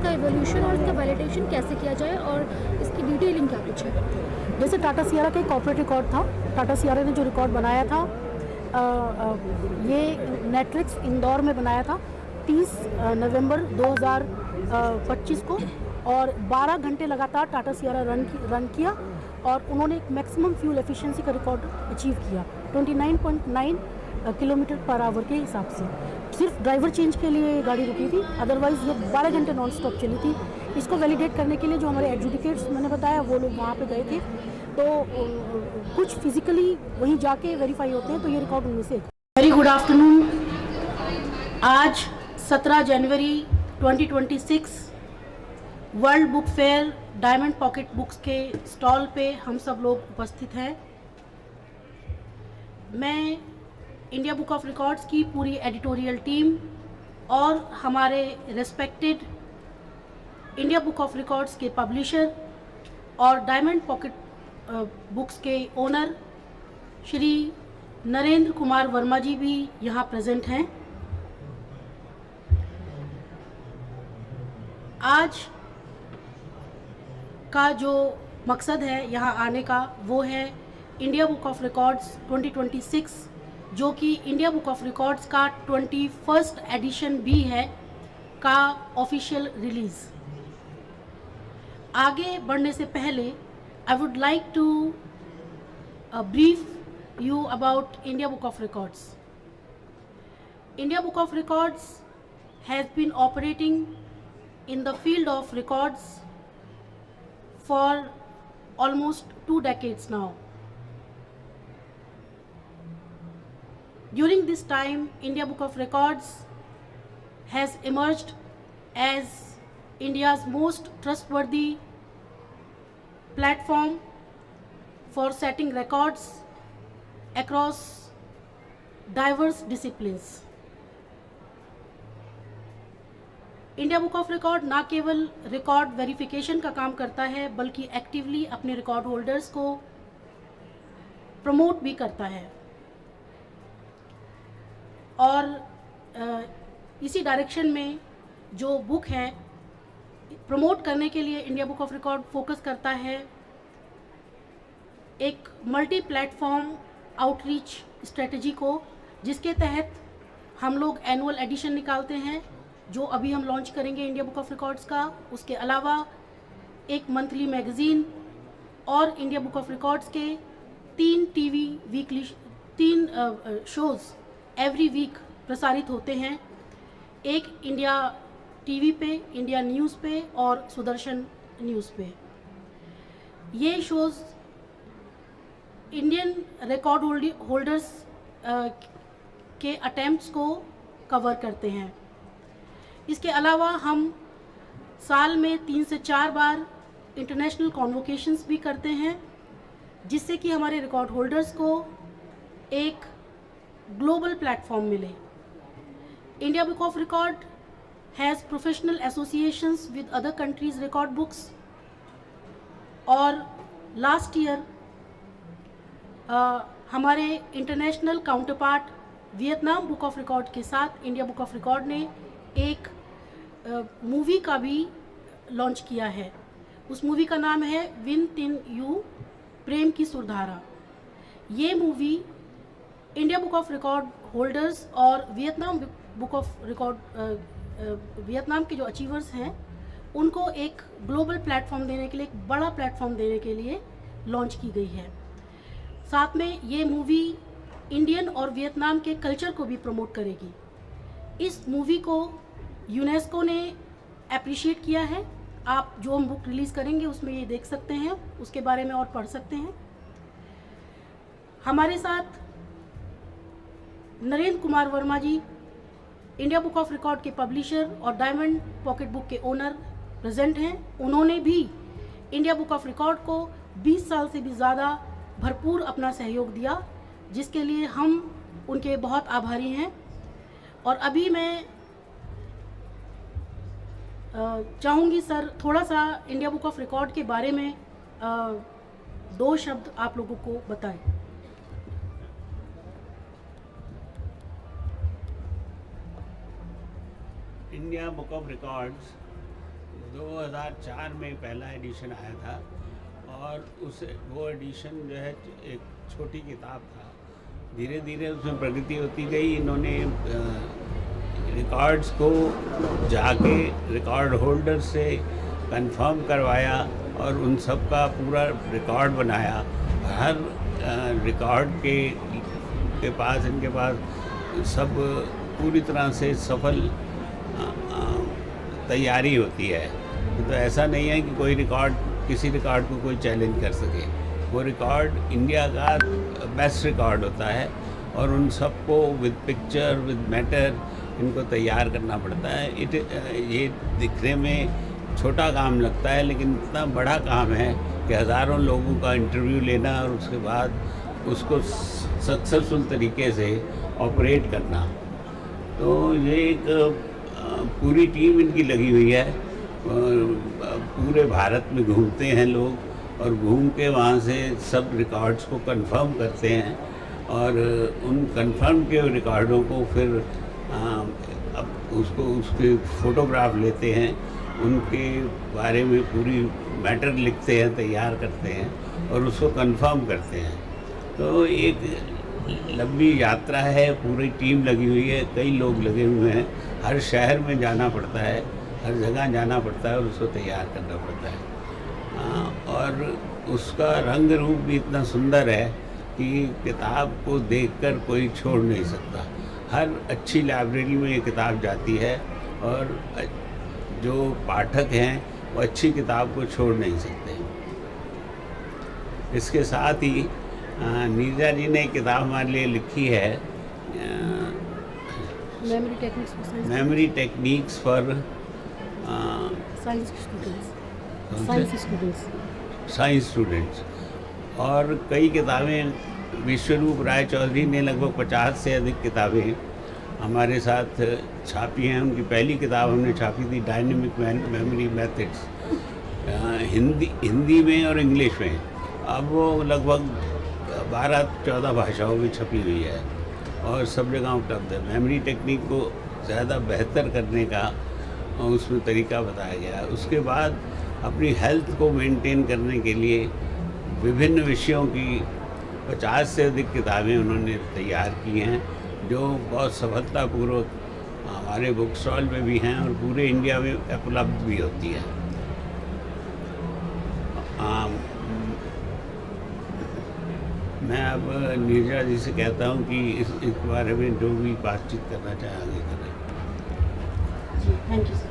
इसका एवोल्यूशन और इसका वैलिडेशन कैसे किया जाए और इसकी डिटेलिंग क्या कुछ है? जैसे टाटा सियारा का एक कॉर्पोरेट रिकॉर्ड था, टाटा सियारा ने जो रिकॉर्ड बनाया था ये नेटफ्लिक्स इंदौर में बनाया था 30 नवंबर 2025 को, और 12 घंटे लगातार टाटा सियारा रन किया और उन्होंने एक मैक्सिमम फ्यूल एफिशिएंसी का रिकॉर्ड अचीव किया 29.9 किलोमीटर पर आवर के हिसाब से। सिर्फ ड्राइवर चेंज के लिए गाड़ी रुकी थी, अदरवाइज़ ये 12 घंटे नॉन स्टॉप चली थी। इसको वैलिडेट करने के लिए जो हमारे एडजुडिकेट्स मैंने बताया वो लोग वहाँ पे गए थे, तो कुछ फिजिकली वहीं जाके वेरीफाई होते हैं, तो ये रिकॉर्ड उनमें से एक। Very good afternoon. आज 17 जनवरी 2026 world book fair diamond pocket books के स्टॉल पे हम सब लोग उपस्थित हैं। मैं इंडिया बुक ऑफ रिकॉर्ड्स की पूरी एडिटोरियल टीम और हमारे respected India book of Records के पब्लिशर और डायमंड पॉकेट बुक्स के ओनर श्री नरेंद्र कुमार वर्मा जी भी यहाँ प्रेजेंट हैं। आज का जो मकसद है यहाँ आने का वो है इंडिया बुक ऑफ रिकॉर्ड्स 2026, जो कि इंडिया बुक ऑफ रिकॉर्ड्स का 21st एडिशन भी है, का ऑफिशियल रिलीज़। आगे बढ़ने से पहले I would like to brief you about India book of Records. India book of Records has been operating in the field of records for almost 2 decades now. During this time, India Book of Records has emerged as India's most trustworthy platform for setting records across diverse disciplines. India book of record ना केवल record verification का काम करता है, बल्कि actively अपने record holders को promote भी करता है। और इसी डायरेक्शन में जो बुक है प्रमोट करने के लिए India book of record focus करता है एक मल्टी प्लेटफॉर्म आउटरीच स्ट्रेटजी को, जिसके तहत हम लोग एनुअल एडिशन निकालते हैं जो अभी हम लॉन्च करेंगे इंडिया बुक ऑफ रिकॉर्ड्स का। उसके अलावा एक मंथली मैगज़ीन और इंडिया बुक ऑफ रिकॉर्ड्स के 3 TV weekly 3 shows every week प्रसारित होते हैं। एक इंडिया टीवी पे, इंडिया न्यूज़ पे और सुदर्शन न्यूज़ पे। ये शोज़ इंडियन रिकॉर्ड होल्डर्स के अटेम्प्ट्स को कवर करते हैं। इसके अलावा हम साल में 3 से 4 बार इंटरनेशनल कॉन्वोकेशंस भी करते हैं, जिससे कि हमारे रिकॉर्ड होल्डर्स को एक ग्लोबल प्लेटफॉर्म मिले। India book of record has professional associations with other countries record books, और लास्ट ईयर हमारे international counterpart Vietnam book of record के साथ इंडिया बुक ऑफ रिकॉर्ड ने एक मूवी का भी लॉन्च किया है। उस मूवी का नाम है विन तिन यू, प्रेम की सुरधारा। ये movie India book of record holders और Vietnam book of record Vietnam के जो अचीवर्स हैं उनको एक ग्लोबल प्लेटफॉर्म देने के लिए, एक बड़ा प्लेटफॉर्म देने के लिए लॉन्च की गई है। साथ में ये मूवी इंडियन और वियतनाम के कल्चर को भी प्रमोट करेगी। इस मूवी को यूनेस्को ने अप्रिशिएट किया है। आप जो हम बुक रिलीज़ करेंगे उसमें ये देख सकते हैं, उसके बारे में और पढ़ सकते हैं। हमारे साथ नरेंद्र कुमार वर्मा जी, इंडिया बुक ऑफ रिकॉर्ड के पब्लिशर और डायमंड पॉकेट बुक के ओनर प्रेजेंट हैं। उन्होंने भी इंडिया बुक ऑफ रिकॉर्ड को 20 साल से भी ज़्यादा भरपूर अपना सहयोग दिया, जिसके लिए हम उनके बहुत आभारी हैं। और अभी मैं चाहूँगी सर थोड़ा सा इंडिया बुक ऑफ रिकॉर्ड के बारे में 2 शब्द आप लोगों को बताएं। India Book of Records 2004 में पहला एडिशन आया था और वो एडिशन जो है एक छोटी किताब था। धीरे धीरे उसमें प्रगति होती गई। इन्होंने रिकॉर्ड्स को जाके रिकॉर्ड होल्डर से कंफर्म करवाया और उन सब का पूरा रिकॉर्ड बनाया। हर रिकॉर्ड के पास इनके पास सब पूरी तरह से सफल तैयारी होती है। तो ऐसा नहीं है कि कोई रिकॉर्ड किसी रिकॉर्ड को कोई चैलेंज कर सके। वो रिकॉर्ड इंडिया का बेस्ट रिकॉर्ड होता है और उन सबको विद पिक्चर विद मैटर इनको तैयार करना पड़ता है। ये दिखने में छोटा काम लगता है लेकिन इतना बड़ा काम है कि हज़ारों लोगों का इंटरव्यू लेना और उसके बाद उसको सक्सेसफुल तरीके से ऑपरेट करना। तो ये एक पूरी टीम इनकी लगी हुई है। पूरे भारत में घूमते हैं लोग और घूम के वहाँ से सब रिकॉर्ड्स को कंफर्म करते हैं और उन कंफर्म के रिकॉर्डों को फिर अब उसके फ़ोटोग्राफ लेते हैं, उनके बारे में पूरी मैटर लिखते हैं, तैयार करते हैं और उसको कंफर्म करते हैं। तो एक लंबी यात्रा है, पूरी टीम लगी हुई है, कई लोग लगे हुए हैं। हर शहर में जाना पड़ता है, हर जगह जाना पड़ता है और उसको तैयार करना पड़ता है। और उसका रंग रूप भी इतना सुंदर है कि किताब को देखकर कोई छोड़ नहीं सकता। हर अच्छी लाइब्रेरी में ये किताब जाती है और जो पाठक हैं वो अच्छी किताब को छोड़ नहीं सकते। इसके साथ ही नीरजा जी ने एक किताब हमारे लिए लिखी है, memory techniques for science students. और कई किताबें विश्वरूप राय चौधरी ने लगभग 50 से अधिक किताबें हमारे साथ छापी हैं। उनकी पहली किताब हमने छापी थी डायनेमिक मेमोरी मेथड्स, हिंदी में और इंग्लिश में। अब वो लगभग 12-14 भाषाओं में छपी हुई है और सब जगह उपलब्ध है। मेमोरी टेक्निक को ज़्यादा बेहतर करने का उसमें तरीका बताया गया है। उसके बाद अपनी हेल्थ को मेंटेन करने के लिए विभिन्न विषयों की 50 से अधिक किताबें उन्होंने तैयार की हैं जो बहुत सफलतापूर्वक हमारे बुक स्टॉल में भी हैं और पूरे इंडिया में उपलब्ध भी होती है। मैं अब नीरजा जी से कहता हूँ कि इस बारे में जो भी बातचीत करना चाहे आगे करें। जी, थैंक यू सर।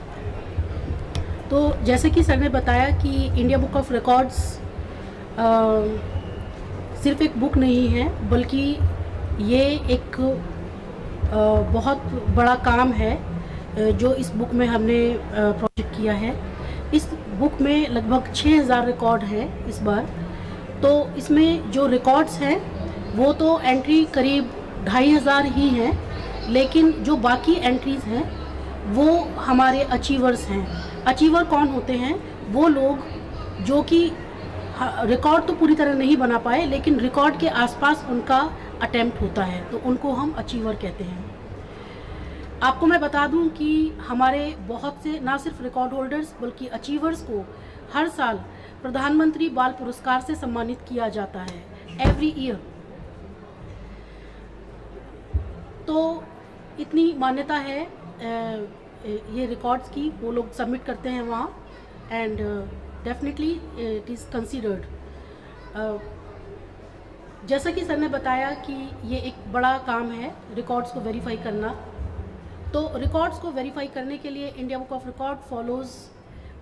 तो जैसे कि सर ने बताया कि इंडिया बुक ऑफ रिकॉर्ड्स सिर्फ एक बुक नहीं है बल्कि ये एक बहुत बड़ा काम है जो इस बुक में हमने प्रोजेक्ट किया है। इस बुक में लगभग 6000 रिकॉर्ड है इस बार। तो इसमें जो रिकॉर्ड्स हैं वो तो एंट्री करीब 2500 ही हैं, लेकिन जो बाकी एंट्रीज़ हैं वो हमारे अचीवर्स हैं। अचीवर कौन होते हैं? वो लोग जो कि रिकॉर्ड तो पूरी तरह नहीं बना पाए लेकिन रिकॉर्ड के आसपास उनका अटेम्प्ट होता है, तो उनको हम अचीवर कहते हैं। आपको मैं बता दूं कि हमारे बहुत से ना सिर्फ रिकॉर्ड होल्डर्स बल्कि अचीवर्स को हर साल प्रधानमंत्री बाल पुरस्कार से सम्मानित किया जाता है एवरी ईयर। तो इतनी मान्यता है ये रिकॉर्ड्स की, वो लोग सबमिट करते हैं वहाँ and definitely it is considered. जैसा कि सर ने बताया कि ये एक बड़ा काम है रिकॉर्ड्स को वेरीफाई करना। तो रिकॉर्ड्स को वेरीफाई करने के लिए India book of record follows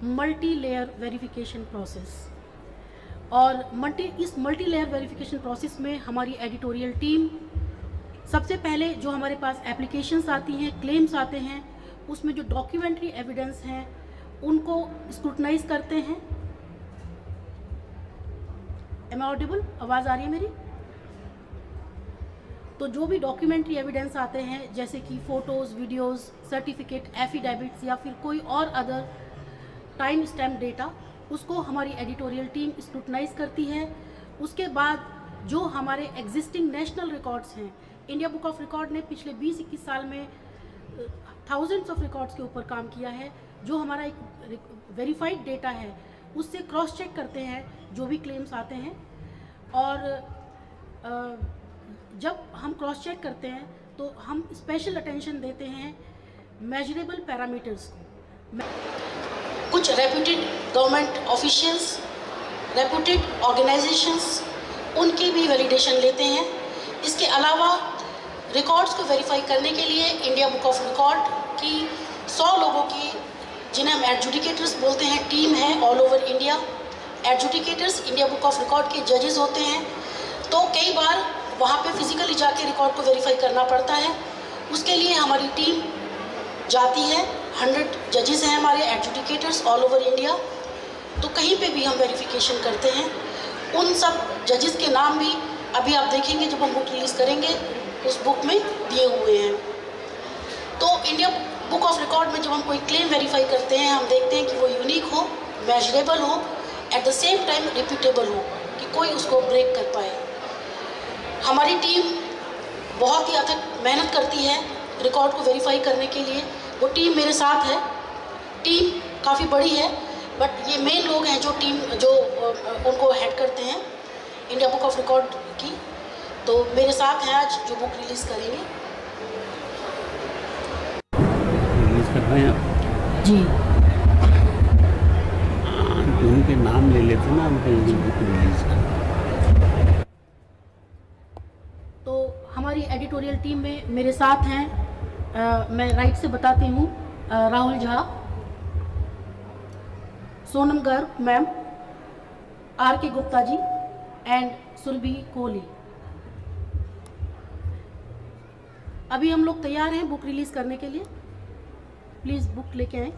multi layer verification process. और इस मल्टी लेयर वेरिफिकेशन प्रोसेस में हमारी एडिटोरियल टीम सबसे पहले जो हमारे पास एप्लीकेशंस आती हैं, क्लेम्स आते हैं, उसमें जो डॉक्यूमेंट्री एविडेंस हैं उनको स्क्रूटनाइज करते हैं। Am I audible? आवाज़ आ रही है मेरी? तो जो भी डॉक्यूमेंट्री एविडेंस आते हैं जैसे कि फ़ोटोज़, वीडियोज़, सर्टिफिकेट, एफिडेविट्स या फिर कोई और अदर टाइम स्टैम्प डेटा, उसको हमारी एडिटोरियल टीम स्क्रूटनाइज करती है। उसके बाद जो हमारे एग्जिस्टिंग नेशनल रिकॉर्ड्स हैं, इंडिया बुक ऑफ रिकॉर्ड ने पिछले 20-21 साल में थाउजेंड्स ऑफ रिकॉर्ड्स के ऊपर काम किया है। जो हमारा एक वेरीफाइड डेटा है उससे क्रॉस चेक करते हैं जो भी क्लेम्स आते हैं। और जब हम क्रॉस चेक करते हैं तो हम स्पेशल अटेंशन देते हैं मेजरेबल पैरामीटर्स को। कुछ reputed government officials, reputed organisations, उनकी भी वैलिडेशन लेते हैं। इसके अलावा रिकॉर्ड्स को वेरीफाई करने के लिए इंडिया बुक ऑफ रिकॉर्ड की 100 लोगों की, जिन्हें हम एडजुडिकेटर्स बोलते हैं, टीम है all over India. Adjudicators India book of record के जजेस होते हैं, तो कई बार वहाँ पे फिजिकली जाके रिकॉर्ड को वेरीफाई करना पड़ता है। उसके लिए हमारी टीम जाती है। 100 जजेस हैं हमारे एडजुडिकेटर्स ऑल ओवर इंडिया, तो कहीं पे भी हम वेरिफिकेशन करते हैं। उन सब जजेस के नाम भी अभी आप देखेंगे जब हम बुक रिलीज़ करेंगे, उस बुक में दिए हुए हैं। तो इंडिया बुक ऑफ रिकॉर्ड में जब हम कोई क्लेम वेरीफाई करते हैं, हम देखते हैं कि वो यूनिक हो, मेजरेबल हो, at the same time repeatable हो, कि कोई उसको ब्रेक कर पाए। हमारी टीम बहुत ही अथक मेहनत करती है रिकॉर्ड को वेरीफाई करने के लिए। वो टीम मेरे साथ है। टीम काफ़ी बड़ी है, बट ये मेन लोग हैं जो टीम जो उनको हेड करते हैं इंडिया बुक ऑफ रिकॉर्ड की। तो मेरे साथ हैं आज जो बुक रिलीज़ करेंगे। रिलीज कर रहे हैं आप? जी, उनके नाम ले लेते ना, उनके बुक रिलीज कर। तो हमारी एडिटोरियल टीम में मेरे साथ हैं, मैं राइट से बताती हूँ, राहुल झा, सोनम गर्ग मैम, आर के गुप्ता जी एंड सुरभि कोहली। अभी हम लोग तैयार हैं बुक रिलीज़ करने के लिए। प्लीज़ बुक लेके आएं।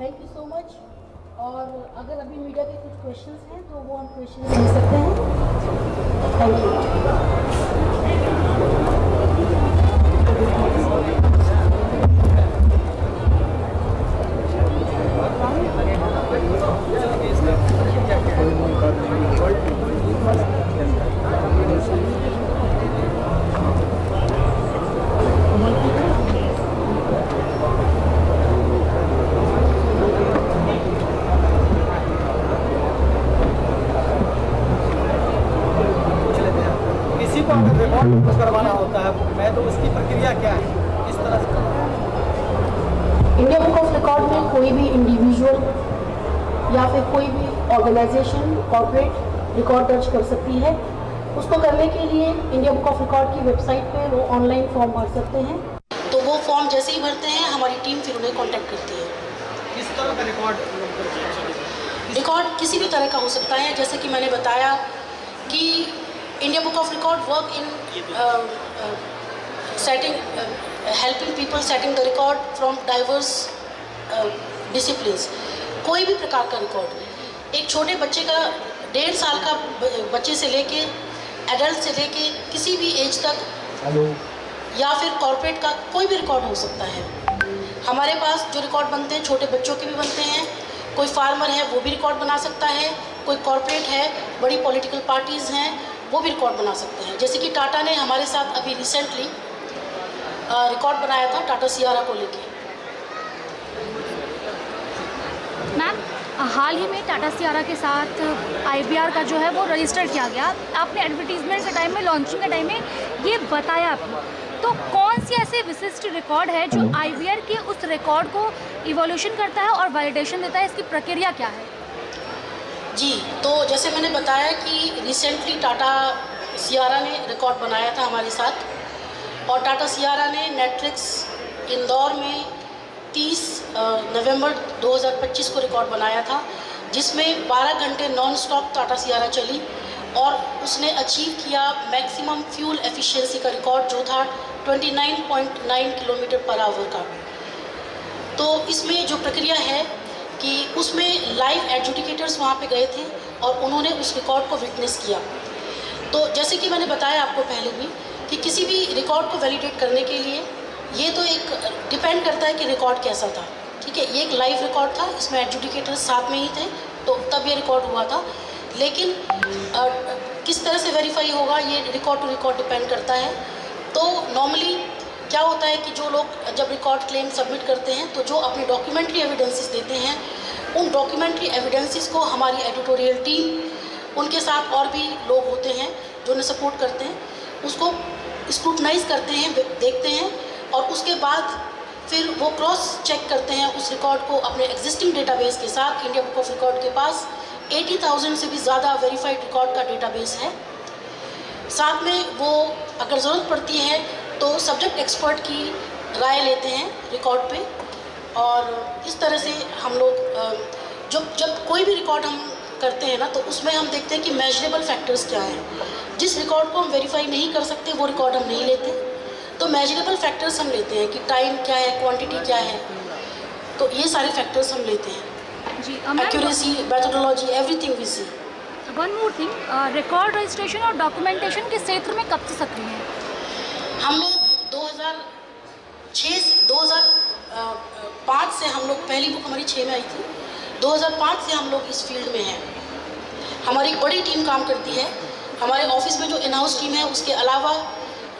Thank you so much. और अगर अभी मीडिया के कुछ क्वेश्चंस हैं तो वो हम क्वेश्चंस ले सकते हैं। थैंक को अगर रिकॉर्ड करवाना होता है बुक में, तो उसकी प्रक्रिया क्या है, किस तरह से करवाना है? इंडिया बुक ऑफ रिकॉर्ड में कोई भी इंडिविजुअल या फिर कोई भी ऑर्गेनाइजेशन, कॉर्पोरेट रिकॉर्ड दर्ज कर सकती है। उसको करने के लिए इंडिया बुक ऑफ रिकॉर्ड की वेबसाइट पे वो ऑनलाइन फॉर्म भर सकते हैं। तो वो फॉर्म जैसे ही भरते हैं हमारी टीम फिर उन्हें कॉन्टैक्ट करती है। किस तरह का रिकॉर्ड किसी भी तरह का हो सकता है। जैसे कि मैंने बताया कि India book of record work in setting helping people setting the record from diverse disciplines. कोई भी प्रकार का रिकॉर्ड, एक छोटे बच्चे का 1.5 साल का बच्चे से लेके एडल्ट से लेके किसी भी एज तक, या फिर कॉर्पोरेट का कोई भी रिकॉर्ड हो सकता है। हमारे पास जो रिकॉर्ड बनते हैं छोटे बच्चों के भी बनते हैं। कोई फार्मर है वो भी रिकॉर्ड बना सकता है, कोई कॉर्पोरेट है, बड़ी पॉलिटिकल पार्टीज़ हैं वो भी रिकॉर्ड बना सकते हैं। जैसे कि टाटा ने हमारे साथ अभी रिसेंटली रिकॉर्ड बनाया था टाटा सियारा को लेके। मैम, हाल ही में टाटा सियारा के साथ IBR का जो है वो रजिस्टर किया गया। आपने एडवर्टीजमेंट के टाइम में, लॉन्चिंग के टाइम में ये बताया भी। तो कौन सी ऐसे विशिष्ट रिकॉर्ड है जो IBR के उस रिकॉर्ड को इवोल्यूशन करता है और वैलिडेशन देता है? इसकी प्रक्रिया क्या है? जी, तो जैसे मैंने बताया कि रिसेंटली टाटा सियारा ने रिकॉर्ड बनाया था हमारे साथ, और टाटा सियारा ने नेटफ्लिक्स इंदौर में 30 नवंबर 2025 को रिकॉर्ड बनाया था, जिसमें 12 घंटे नॉन स्टॉप टाटा सियारा चली और उसने अचीव किया मैक्सिमम फ्यूल एफिशिएंसी का रिकॉर्ड, जो था 29.9 किलोमीटर पर आवर का। तो इसमें जो प्रक्रिया है कि उसमें लाइव एडजुडिकेटर्स वहाँ पे गए थे और उन्होंने उस रिकॉर्ड को विटनेस किया। तो जैसे कि मैंने बताया आपको पहले भी कि किसी भी रिकॉर्ड को वैलिडेट करने के लिए ये तो एक डिपेंड करता है कि रिकॉर्ड कैसा था, ठीक है। ये एक लाइव रिकॉर्ड था, इसमें एडजुडिकेटर्स साथ में ही थे, तो तब ये रिकॉर्ड हुआ था। लेकिन किस तरह से वेरीफाई होगा ये रिकॉर्ड टू रिकॉर्ड डिपेंड करता है। तो नॉर्मली क्या होता है कि जो लोग जब रिकॉर्ड क्लेम सबमिट करते हैं तो जो अपने डॉक्यूमेंट्री एविडेंसेस देते हैं, उन डॉक्यूमेंट्री एविडेंसेस को हमारी एडिटोरियल टीम, उनके साथ और भी लोग होते हैं जो उन्हें सपोर्ट करते हैं, उसको स्क्रूटनाइज करते हैं, देखते हैं, और उसके बाद फिर वो क्रॉस चेक करते हैं उस रिकॉर्ड को अपने एग्जिस्टिंग डेटाबेस के साथ। इंडिया बुक ऑफ रिकॉर्ड के पास 80,000 से भी ज़्यादा वेरीफाइड रिकॉर्ड का डेटाबेस है। साथ में वो अगर ज़रूरत पड़ती है तो सब्जेक्ट एक्सपर्ट की राय लेते हैं रिकॉर्ड पे, और इस तरह से हम लोग जब कोई भी रिकॉर्ड हम करते हैं ना, तो उसमें हम देखते हैं कि मेजरेबल फैक्टर्स क्या हैं। जिस रिकॉर्ड को हम वेरीफाई नहीं कर सकते वो रिकॉर्ड हम नहीं लेते, तो मेजरेबल फैक्टर्स हम लेते हैं कि टाइम क्या है, क्वांटिटी क्या है, तो ये सारे फैक्टर्स हम लेते हैं। जी, accuracy, methodology, everything we see. One more thing, record registration और डॉक्यूमेंटेशन के क्षेत्र में कब से सक्रिय हैं? हम लोग 2005 से, हम लोग पहली बुक हमारी 6 में आई थी, 2005 से हम लोग इस फील्ड में हैं। हमारी एक बड़ी टीम काम करती है। हमारे ऑफिस में जो इन हाउस टीम है, उसके अलावा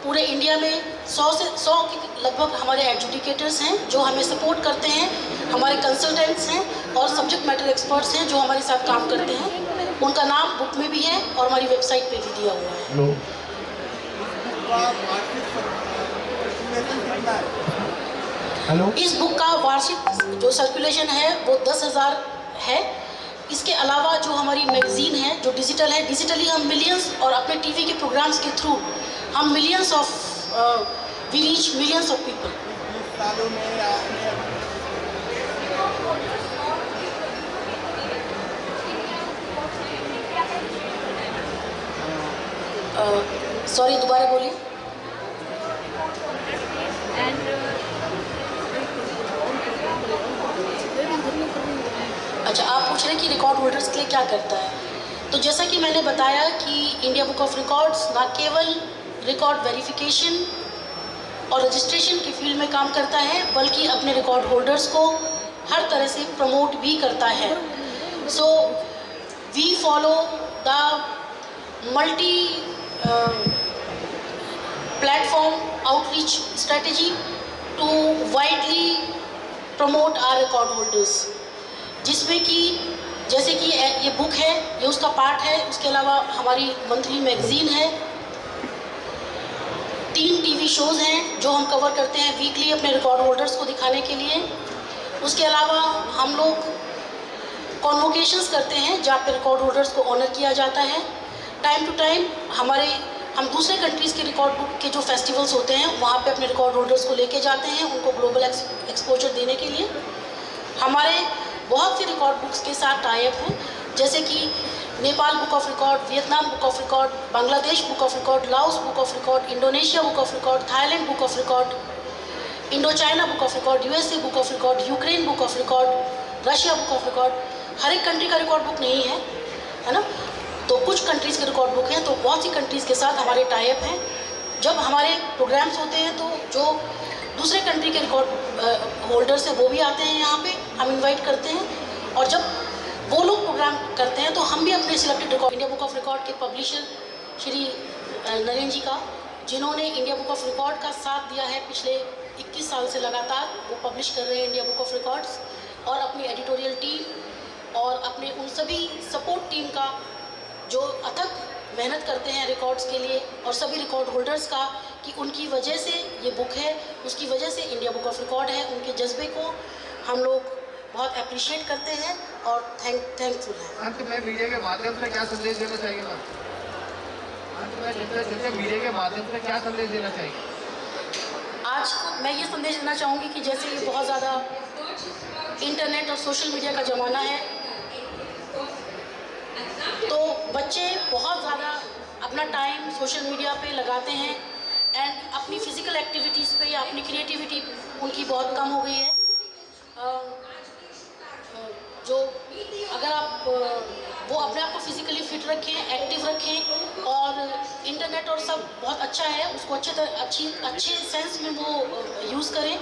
पूरे इंडिया में 100 के लगभग हमारे एडजुडिकेटर्स हैं जो हमें सपोर्ट करते हैं, हमारे कंसल्टेंट्स हैं और सब्जेक्ट मैटर एक्सपर्ट्स हैं जो हमारे साथ काम करते हैं। उनका नाम बुक में भी है और हमारी वेबसाइट पे भी दिया हुआ है। हेलो, इस बुक का वार्षिक जो सर्कुलेशन है वो 10,000 है। इसके अलावा जो हमारी मैगजीन है जो डिजिटल है, डिजिटली हम मिलियंस, और अपने टीवी के प्रोग्राम्स के थ्रू हम millions of we reach millions of people. Sorry, दोबारा बोलिए। अच्छा, आप पूछ रहे हैं कि रिकॉर्ड होल्डर्स के लिए क्या करता है। तो जैसा कि मैंने बताया कि इंडिया बुक ऑफ रिकॉर्ड्स ना केवल रिकॉर्ड वेरिफिकेशन और रजिस्ट्रेशन के फील्ड में काम करता है, बल्कि अपने रिकॉर्ड होल्डर्स को हर तरह से प्रमोट भी करता है। So we follow the multi platform outreach strategy to widely promote our record holders, जिसमें कि जैसे कि ये बुक है, ये उसका पार्ट है। उसके अलावा हमारी मंथली मैगजीन है, 3 टीवी शोज़ हैं जो हम कवर करते हैं वीकली अपने रिकॉर्ड होल्डर्स को दिखाने के लिए। उसके अलावा हम लोग कॉन्वोकेशंस करते हैं जहाँ पे रिकॉर्ड होल्डर्स को ऑनर किया जाता है। टाइम टू टाइम हम दूसरे कंट्रीज़ के रिकॉर्ड बुक के जो फेस्टिवल्स होते हैं वहाँ पे अपने रिकॉर्ड होल्डर्स को लेके जाते हैं, उनको ग्लोबल एक्सपोजर देने के लिए। हमारे बहुत सी रिकॉर्ड बुक्स के साथ टाई अप हैं, जैसे कि Nepal book of record, Vietnam book of record, Bangladesh book of record, Laos book of record, Indonesia book of record, Thailand book of record, Indo China book of record, USA book of record, Ukraine book of record, Russia book of record. हर एक country का record book नहीं है ना, तो कुछ countries के record book हैं। तो बहुत सी कंट्रीज़ के साथ हमारे टाई अप हैं। जब हमारे प्रोग्राम्स होते हैं तो जो दूसरे कंट्री के रिकॉर्ड होल्डर्स हैं वो भी आते हैं यहाँ पे, हम इनवाइट करते हैं। और जब वो लोग प्रोग्राम करते हैं तो हम भी अपने selected record, India book of record के पब्लिशर श्री नरेंद्र जी का, जिन्होंने इंडिया बुक ऑफ रिकॉर्ड का साथ दिया है पिछले 21 साल से लगातार, वो पब्लिश कर रहे हैं इंडिया बुक ऑफ रिकॉर्ड्स। और अपनी एडिटोरियल टीम और अपने उन सभी सपोर्ट टीम का जो अथक मेहनत करते हैं रिकॉर्ड्स के लिए, और सभी रिकॉर्ड होल्डर्स का कि उनकी वजह से ये बुक है, उसकी वजह से इंडिया बुक ऑफ रिकॉर्ड है। उनके जज्बे को हम लोग बहुत अप्रिशिएट करते हैं और थैंकफुल हैं। अंत में मीडिया के माध्यम से क्या संदेश देना चाहिए मैम? अंत में जैसे मीडिया के माध्यम से क्या संदेश देना चाहिए? आज को मैं ये संदेश देना चाहूँगी कि जैसे ये बहुत ज़्यादा इंटरनेट और सोशल मीडिया का ज़माना है, तो बच्चे बहुत ज़्यादा अपना टाइम सोशल मीडिया पे लगाते हैं एंड अपनी फ़िज़िकल एक्टिविटीज़ पे या अपनी क्रिएटिविटी उनकी बहुत कम हो गई है। जो अगर आप वो अपने आप को फिज़िकली फिट रखें, एक्टिव रखें, और इंटरनेट और सब बहुत अच्छा है, उसको अच्छे सेंस में वो यूज़ करें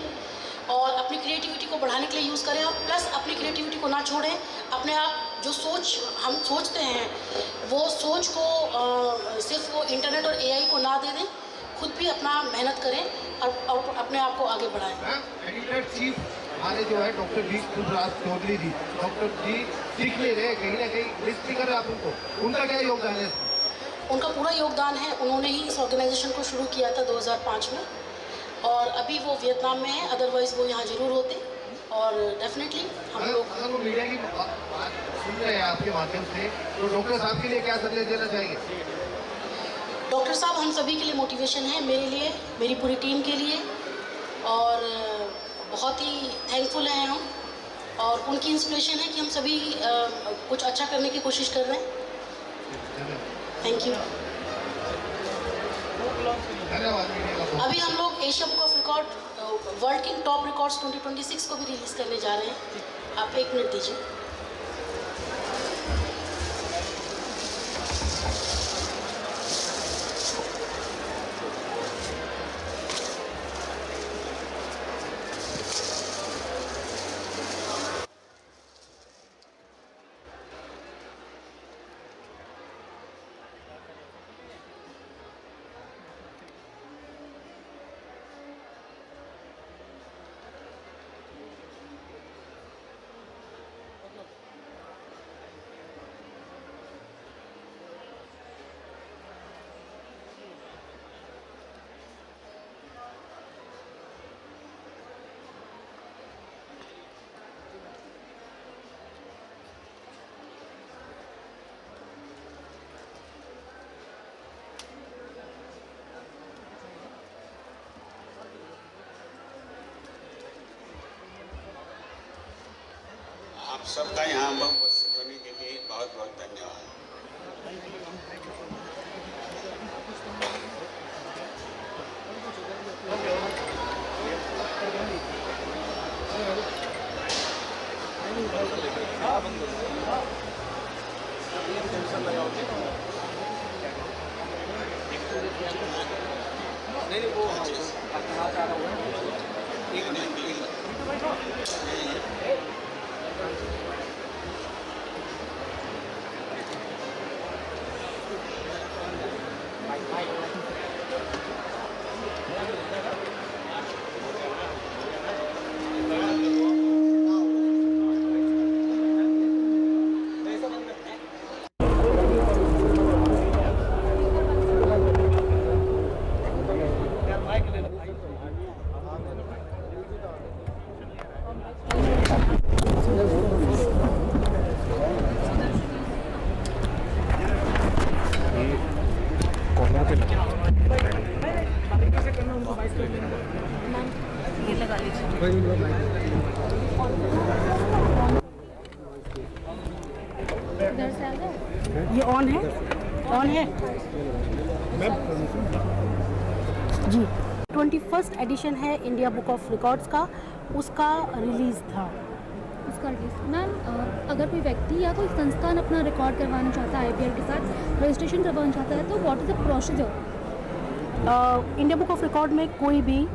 और अपनी क्रिएटिविटी को बढ़ाने के लिए यूज़ करें, और प्लस अपनी क्रिएटिविटी को ना छोड़ें। अपने आप जो हम सोचते हैं वो सोच को सिर्फ वो इंटरनेट और एआई को ना दे दें, खुद भी अपना मेहनत करें और अपने आप को आगे बढ़ाएं। एडिटर चीफ हमारे जो है डॉक्टर जी सुब्राज चौधरी जी, डॉक्टर जी सीख ले रहे, कहीं ना कहीं मिस भी कर रहे आप उनको, उनका क्या योगदान है? उनका पूरा योगदान है। उन्होंने ही इस ऑर्गेनाइजेशन को शुरू किया था 2005 में, और अभी वो वियतनाम में है, अदरवाइज़ वो यहाँ ज़रूर होते। और डेफिनेटली हम लोग अगर वो मीडिया की बात सुन रहे हैं आपके माध्यम से, तो डॉक्टर साहब के लिए क्या संदेश देना चाहेंगे? डॉक्टर साहब हम सभी के लिए मोटिवेशन है, मेरे लिए, मेरी पूरी टीम के लिए, और बहुत ही थैंकफुल हैं हम, और उनकी इंस्पिरेशन है कि हम सभी कुछ अच्छा करने की कोशिश कर रहे हैं। Thank you. धन्यवाद। अभी हम लोग Asia book of record world king top records 2026 को भी रिलीज़ करने जा रहे हैं। आप 1 मिनट दीजिए। आप सबका यहाँ पर उपस्थित होने के लिए बहुत बहुत धन्यवाद। नहीं वो कहाँ जा रहा इधर से आ गए। ये ऑन है जी। 21st एडिशन है इंडिया बुक ऑफ रिकॉर्ड्स का, उसका रिलीज़ था। उसका रिलीज मैम, अगर कोई व्यक्ति या कोई संस्थान अपना रिकॉर्ड करवाना चाहता है IPR के साथ, रजिस्ट्रेशन करवाना चाहता है, तो what is the procedure? India book of record में कोई भी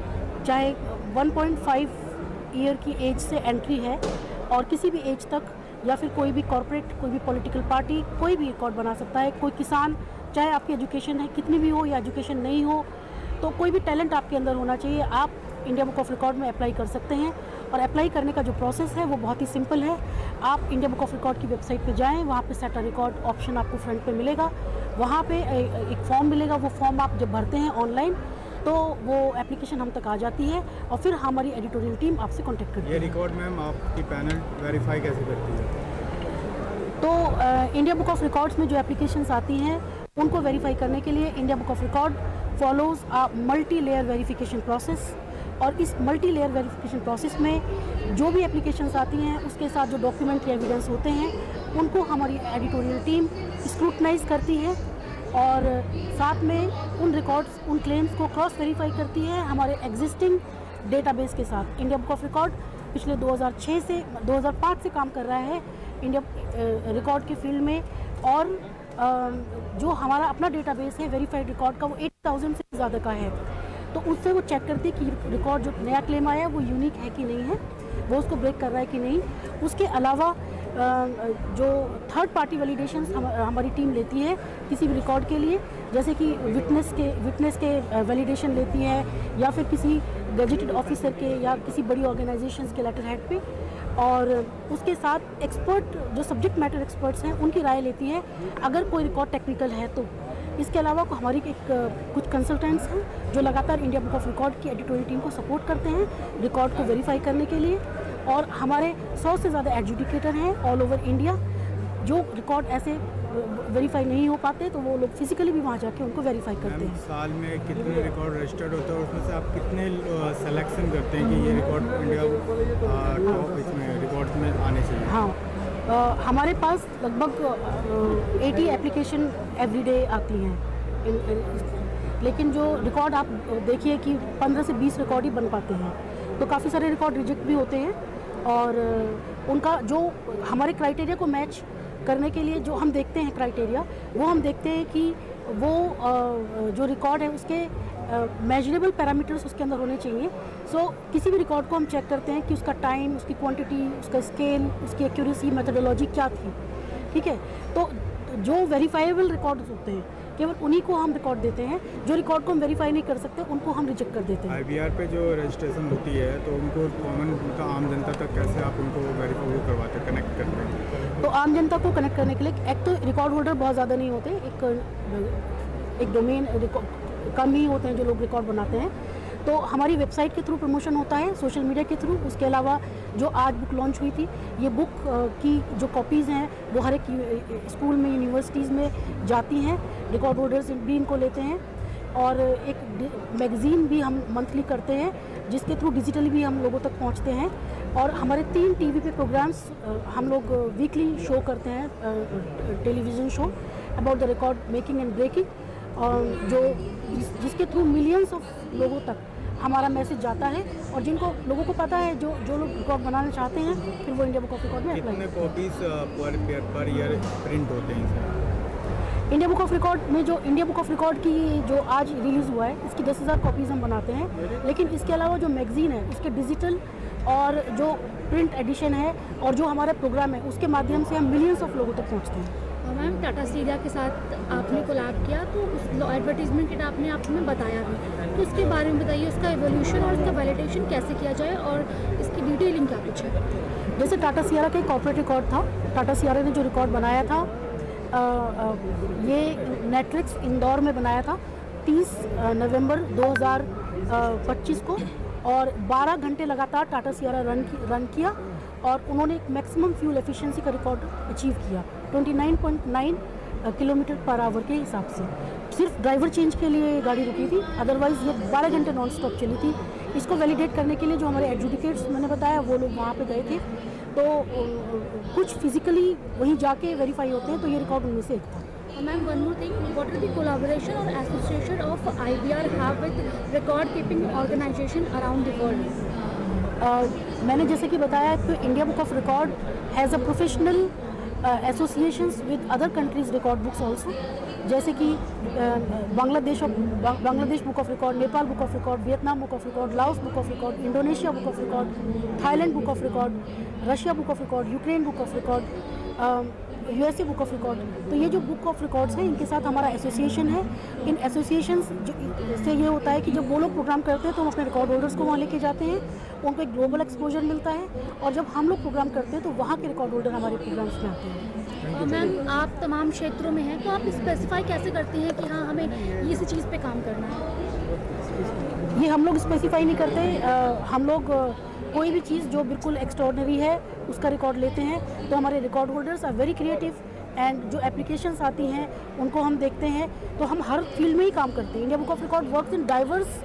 चाहे 1.5 ईयर की एज से एंट्री है, और किसी भी एज तक, या फिर कोई भी कॉर्पोरेट, कोई भी पॉलिटिकल पार्टी, कोई भी रिकॉर्ड बना सकता है। कोई किसान, चाहे आपकी एजुकेशन है कितनी भी हो या एजुकेशन नहीं हो, तो कोई भी टैलेंट आपके अंदर होना चाहिए, आप इंडिया बुक ऑफ रिकॉर्ड में अप्लाई कर सकते हैं। और अप्लाई करने का जो प्रोसेस है वो बहुत ही सिंपल है। आप इंडिया बुक ऑफ रिकॉर्ड की वेबसाइट पे जाएं, वहाँ पे सेट अ रिकॉर्ड ऑप्शन आपको फ्रंट पे मिलेगा। वहाँ पे एक फॉर्म मिलेगा, वो फॉर्म आप जब भरते हैं ऑनलाइन तो वो एप्लीकेशन हम तक आ जाती है और फिर हमारी एडिटोरियल टीम आपसे कॉन्टेक्ट करती है। ये रिकॉर्ड मैम आपकी पैनल वेरीफाई कैसे करती है? तो इंडिया बुक ऑफ रिकॉर्ड्स में जो एप्लीकेशंस आती हैं उनको वेरीफाई करने के लिए India book of record follows a multi layer verification process. और इस मल्टी लेयर वेरिफिकेशन प्रोसेस में जो भी एप्लीकेशंस आती हैं उसके साथ जो डॉक्यूमेंट्री एविडेंस होते हैं उनको हमारी एडिटोरियल टीम स्क्रूटनाइज करती है और साथ में उन रिकॉर्ड्स, उन क्लेम्स को क्रॉस वेरीफाई करती है हमारे एग्जिस्टिंग डेटाबेस के साथ। इंडिया बुक ऑफ रिकॉर्ड पिछले 2005 से काम कर रहा है इंडिया रिकॉर्ड के फील्ड में, और जो हमारा अपना डेटाबेस है वेरीफाइड रिकॉर्ड का वो 8000 से ज़्यादा का है। तो उससे वो चेक करती है कि रिकॉर्ड जो नया क्लेम आया है वो यूनिक है कि नहीं है, वो उसको ब्रेक कर रहा है कि नहीं। उसके अलावा जो थर्ड पार्टी वैलिडेशंस हमारी टीम लेती है किसी भी रिकॉर्ड के लिए, जैसे कि विटनेस के वैलिडेशन लेती है या फिर किसी गजेटेड ऑफिसर के या किसी बड़ी ऑर्गेनाइजेशंस के लेटर हेड पे, और उसके साथ एक्सपर्ट जो सब्जेक्ट मैटर एक्सपर्ट्स हैं उनकी राय लेती है अगर कोई रिकॉर्ड टेक्निकल है तो। इसके अलावा हमारी कुछ कंसल्टेंट्स हैं जो लगातार इंडिया बुक ऑफ रिकॉर्ड की एडिटोरियल टीम को सपोर्ट करते हैं रिकॉर्ड को वेरीफाई करने के लिए, और हमारे 100 से ज़्यादा एडजुडिकेटर हैं ऑल ओवर इंडिया। जो रिकॉर्ड ऐसे वेरीफाई नहीं हो पाते तो वो लोग फिजिकली भी वहाँ जाके उनको वेरीफाई करते हैं। साल में कितने रिकॉर्ड रजिस्टर्ड होते हैं, उसमें से आप कितने सिलेक्शन करते हैं कि ये रिकॉर्ड इंडिया टॉप इसमें रिकॉर्ड्स में आने चाहिए? हाँ, हमारे पास लगभग 80 एप्लीकेशन एवरीडे आती हैं, लेकिन जो रिकॉर्ड आप देखिए कि 15 से 20 रिकॉर्ड ही बन पाते हैं, तो काफ़ी सारे रिकॉर्ड रिजेक्ट भी होते हैं। और उनका जो हमारे क्राइटेरिया को मैच करने के लिए जो हम देखते हैं क्राइटेरिया, वो हम देखते हैं कि वो जो रिकॉर्ड है उसके मेजरेबल पैरामीटर्स उसके अंदर होने चाहिए। सो किसी भी रिकॉर्ड को हम चेक करते हैं कि उसका टाइम, उसकी क्वांटिटी, उसका स्केल, उसकी एक्यूरेसी, मेथोडोलॉजी क्या थी, ठीक है। तो जो वेरीफाइबल रिकॉर्ड्स होते हैं केवल उन्हीं को हम रिकॉर्ड देते हैं, जो रिकॉर्ड को हम वेरीफाई नहीं कर सकते उनको हम रिजेक्ट कर देते हैं। IBR पे जो रजिस्ट्रेशन होती है तो उनको कॉमन मतलब आम जनता तक कैसे आप उनको वेरीफाई करवाते हैं, कनेक्ट करते हैं? तो आम जनता को कनेक्ट करने के लिए एक तो रिकॉर्ड होल्डर बहुत ज़्यादा नहीं होते, एक डोमेन कम ही होते हैं जो लोग रिकॉर्ड बनाते हैं। तो हमारी वेबसाइट के थ्रू प्रमोशन होता है, सोशल मीडिया के थ्रू। उसके अलावा जो आज बुक लॉन्च हुई थी, ये बुक की जो कॉपीज़ हैं वो हर एक स्कूल में, यूनिवर्सिटीज़ में जाती हैं, रिकॉर्ड होल्डर्स भी इनको लेते हैं। और एक मैगज़ीन भी हम मंथली करते हैं जिसके थ्रू डिजिटली भी हम लोगों तक पहुंचते हैं। और हमारे 3 टीवी पे प्रोग्राम्स हम लोग वीकली शो करते हैं, television show about the record making and breaking, जो जिसके थ्रू मिलियंस ऑफ लोगों तक हमारा मैसेज जाता है। और जिनको लोगों को पता है, जो लोग रिकॉर्ड बनाना चाहते हैं, फिर वो इंडिया बुक ऑफ रिकॉर्ड में अप्लाई कितने कॉपीज़ पर ईयर प्रिंट होते हैं इसमें? इंडिया बुक ऑफ रिकॉर्ड में जो इंडिया बुक ऑफ रिकॉर्ड की जो आज रिलीज़ हुआ है इसकी 10,000 कॉपीज़ हम बनाते हैं। लेकिन इसके अलावा जो मैगज़ीन है उसके डिजिटल और जो प्रिंट एडिशन है और जो हमारा प्रोग्राम है उसके माध्यम से हम मिलियंस ऑफ लोगों तक पहुँचते हैं। मैम, टाटा स्टीरिया के साथ आपने कोलैब किया तो उस एडवर्टीजमेंट किट आपने आपने बताया भी, तो उसके बारे में बताइए, उसका एवोल्यूशन और उसका वैलिडेशन कैसे किया जाए और इसकी डिटेलिंग क्या कुछ है? जैसे टाटा सियारा का एक कॉर्पोरेट रिकॉर्ड था, टाटा सियारा ने जो रिकॉर्ड बनाया था ये नेटफ्लिक्स इंदौर में बनाया था 30 नवंबर 2025 को, और 12 घंटे लगातार टाटा सियारा रन किया और उन्होंने एक मैक्सिमम फ्यूल एफिशिएंसी का रिकॉर्ड अचीव किया 29.9 किलोमीटर पर आवर के हिसाब से। सिर्फ ड्राइवर चेंज के लिए गाड़ी रुकी थी, अदरवाइज़ ये 12 घंटे नॉन स्टॉप चली थी। इसको वैलिडेट करने के लिए जो हमारे एडजुडिकेट्स मैंने बताया वो लोग वहाँ पे गए थे, तो कुछ फिजिकली वहीं जाके वेरीफाई होते हैं, तो ये रिकॉर्ड उनमें से एक था। Ma'am, one more thing, what are the collaboration और association of IBR have with record keeping organisation around the world? मैंने जैसे कि बताया कि India book of record has a professional associations with other countries record books also, जैसे कि Bangladesh book of record, Nepal book of record, Vietnam book of record, Laos book of record, Indonesia book of record, Thailand book of record, Russia book of record, Ukraine book of record, USA book of record. तो ये जो book of records हैं इनके साथ हमारा association है। इन associations से ये होता है कि जब वो लोग प्रोग्राम करते हैं तो हम अपने रिकॉर्ड होल्डर्स को वहाँ लेके जाते हैं, उनको एक ग्लोबल एक्सपोजर मिलता है, और जब हम लोग प्रोग्राम करते हैं तो वहाँ के रिकॉर्ड होल्डर हमारे प्रोग्राम्स में आते हैं। मैम आप तमाम क्षेत्रों में हैं, तो आप स्पेसिफाई कैसे करती हैं कि हाँ हमें इसी चीज़ पे काम करना है? ये हम लोग स्पेसिफाई नहीं करते। हम लोग कोई भी चीज़ जो बिल्कुल एक्स्ट्रॉर्डनरी है उसका रिकॉर्ड लेते हैं। तो हमारे record holders are very creative, and जो एप्लीकेशंस आती हैं उनको हम देखते हैं। तो हम हर फील्ड में ही काम करते हैं। India book of record works in diverse